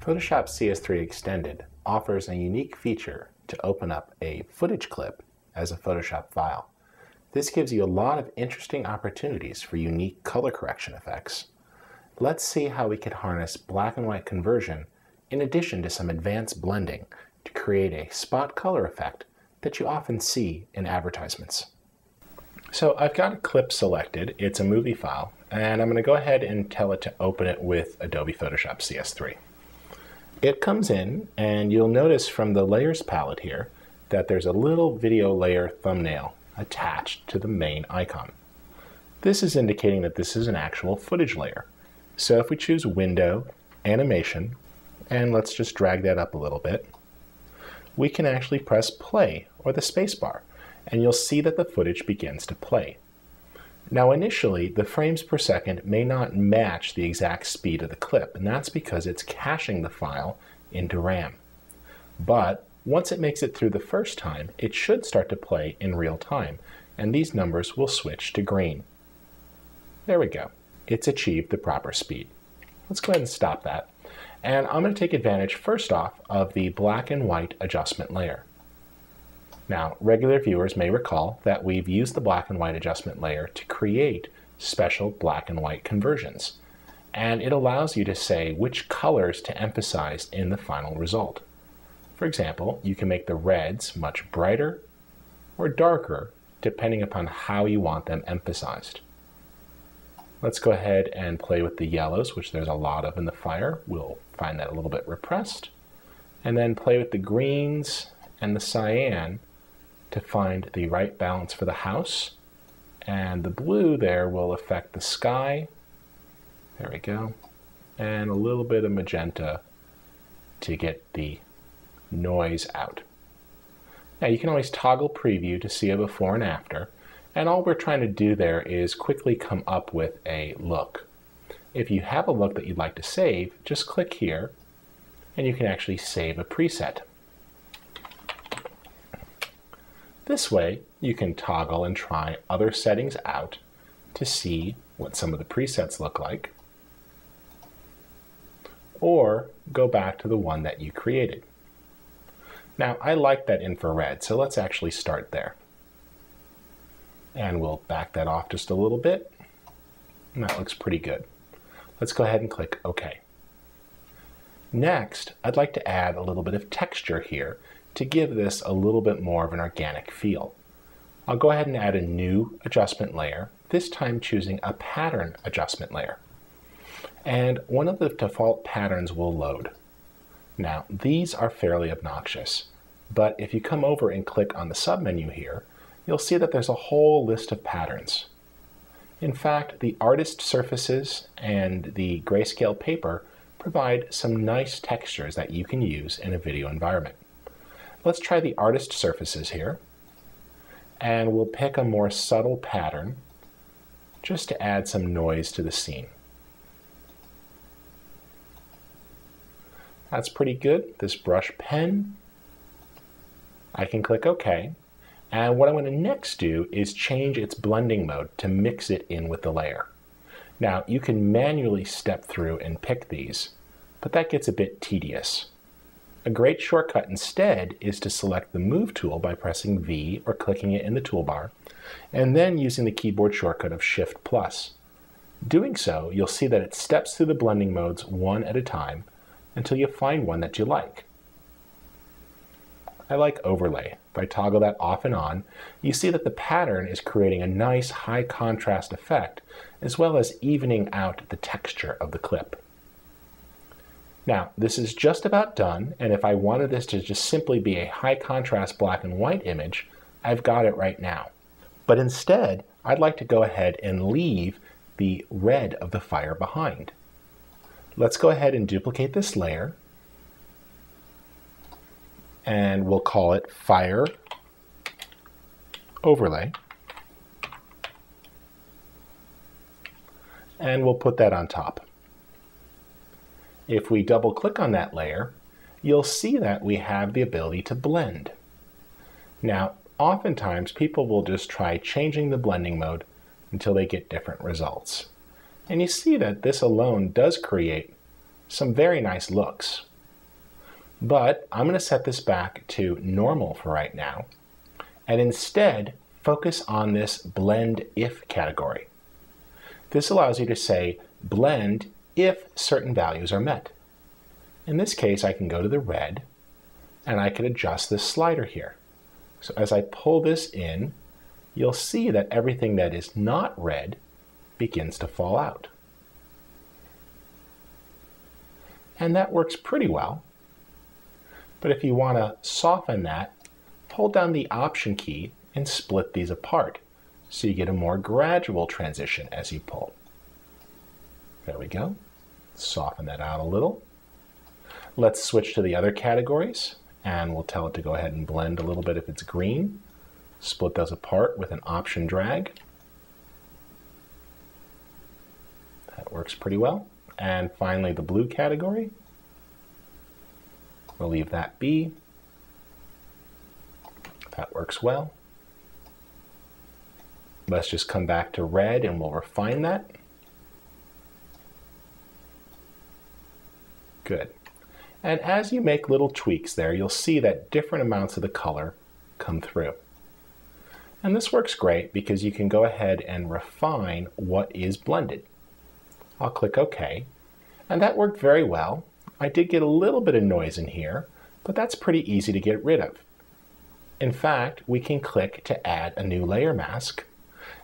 Photoshop CS3 Extended offers a unique feature to open up a footage clip as a Photoshop file. This gives you a lot of interesting opportunities for unique color correction effects. Let's see how we could harness black and white conversion in addition to some advanced blending to create a spot color effect that you often see in advertisements. So I've got a clip selected, it's a movie file, and I'm going to go ahead and tell it to open it with Adobe Photoshop CS3. It comes in, and you'll notice from the layers palette here that there's a little video layer thumbnail attached to the main icon. This is indicating that this is an actual footage layer. So if we choose Window, Animation, and let's just drag that up a little bit, we can actually press play or the space bar, and you'll see that the footage begins to play. Now initially, the frames per second may not match the exact speed of the clip, and that's because it's caching the file into RAM. But once it makes it through the first time, it should start to play in real time, and these numbers will switch to green. There we go. It's achieved the proper speed. Let's go ahead and stop that. And I'm going to take advantage first off of the black and white adjustment layer. Now, regular viewers may recall that we've used the black and white adjustment layer to create special black and white conversions. And it allows you to say which colors to emphasize in the final result. For example, you can make the reds much brighter or darker depending upon how you want them emphasized. Let's go ahead and play with the yellows, which there's a lot of in the fire. We'll find that a little bit repressed. And then play with the greens and the cyan to find the right balance for the house. And the blue there will affect the sky. There we go. And a little bit of magenta to get the noise out. Now you can always toggle preview to see a before and after. And all we're trying to do there is quickly come up with a look. If you have a look that you'd like to save, just click here and you can actually save a preset. This way, you can toggle and try other settings out to see what some of the presets look like, or go back to the one that you created. Now, I like that infrared, so let's actually start there. And we'll back that off just a little bit. And that looks pretty good. Let's go ahead and click OK. Next, I'd like to add a little bit of texture here to give this a little bit more of an organic feel. I'll go ahead and add a new adjustment layer, this time choosing a pattern adjustment layer. And one of the default patterns will load. Now, these are fairly obnoxious, but if you come over and click on the submenu here, you'll see that there's a whole list of patterns. In fact, the artist surfaces and the grayscale paper provide some nice textures that you can use in a video environment. Let's try the artist surfaces here, and we'll pick a more subtle pattern just to add some noise to the scene. That's pretty good. This brush pen, I can click OK. And what I'm going to next do is change its blending mode to mix it in with the layer. Now, you can manually step through and pick these, but that gets a bit tedious. A great shortcut instead is to select the Move tool by pressing V or clicking it in the toolbar, and then using the keyboard shortcut of Shift+. Doing so, you'll see that it steps through the blending modes one at a time until you find one that you like. I like Overlay. If I toggle that off and on, you see that the pattern is creating a nice high contrast effect, as well as evening out the texture of the clip. Now, this is just about done, and if I wanted this to just simply be a high contrast black and white image, I've got it right now. But instead, I'd like to go ahead and leave the red of the fire behind. Let's go ahead and duplicate this layer, and we'll call it Fire Overlay. And we'll put that on top. If we double click on that layer, you'll see that we have the ability to blend. Now, oftentimes people will just try changing the blending mode until they get different results. And you see that this alone does create some very nice looks. But I'm going to set this back to normal for right now, and instead focus on this blend if category. This allows you to say blend if certain values are met. In this case, I can go to the red, and I can adjust this slider here. So as I pull this in, you'll see that everything that is not red begins to fall out. And that works pretty well. But if you want to soften that, hold down the Option key and split these apart so you get a more gradual transition as you pull. There we go. Soften that out a little. Let's switch to the other categories, and we'll tell it to go ahead and blend a little bit if it's green. Split those apart with an Option drag. That works pretty well. And finally, the blue category. We'll leave that be. That works well. Let's just come back to red and we'll refine that. Good. And as you make little tweaks there, you'll see that different amounts of the color come through. And this works great because you can go ahead and refine what is blended. I'll click OK, and that worked very well. I did get a little bit of noise in here, but that's pretty easy to get rid of. In fact, we can click to add a new layer mask,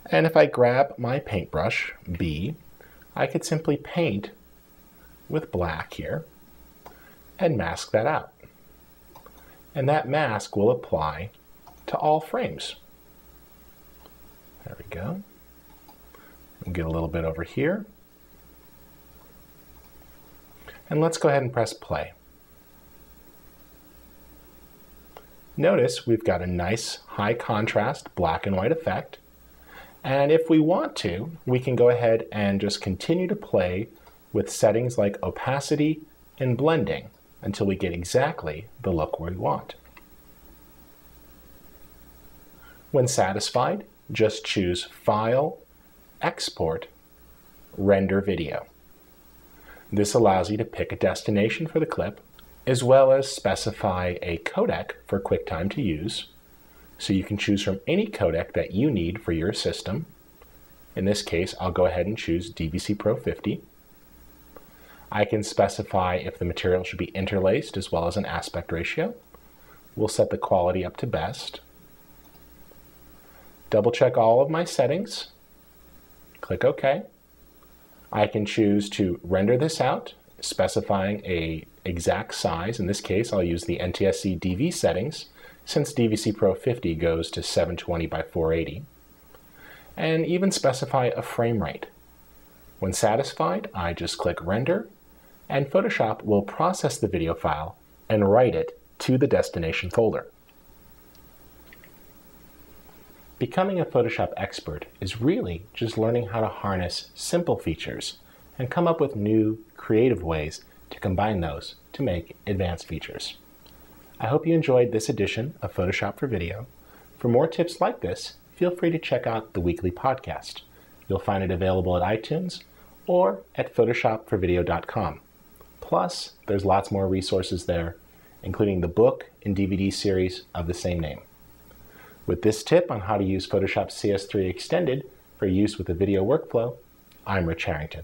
and if I grab my paintbrush, B, I could simply paint with black here and mask that out. And that mask will apply to all frames. There we go. We'll get a little bit over here. And let's go ahead and press play. Notice we've got a nice high contrast black and white effect. And if we want to, we can go ahead and just continue to play with settings like opacity and blending until we get exactly the look we want. When satisfied, just choose File, Export, Render Video. This allows you to pick a destination for the clip, as well as specify a codec for QuickTime to use. So you can choose from any codec that you need for your system. In this case, I'll go ahead and choose DVC Pro 50. I can specify if the material should be interlaced as well as an aspect ratio. We'll set the quality up to best. Double check all of my settings. Click OK. I can choose to render this out, specifying an exact size. In this case, I'll use the NTSC DV settings, since DVC Pro 50 goes to 720 by 480. And even specify a frame rate. When satisfied, I just click Render, and Photoshop will process the video file and write it to the destination folder. Becoming a Photoshop expert is really just learning how to harness simple features and come up with new, creative ways to combine those to make advanced features. I hope you enjoyed this edition of Photoshop for Video. For more tips like this, feel free to check out the weekly podcast. You'll find it available at iTunes or at photoshopforvideo.com. Plus, there's lots more resources there, including the book and DVD series of the same name. With this tip on how to use Photoshop CS3 Extended for use with a video workflow, I'm Rich Harrington.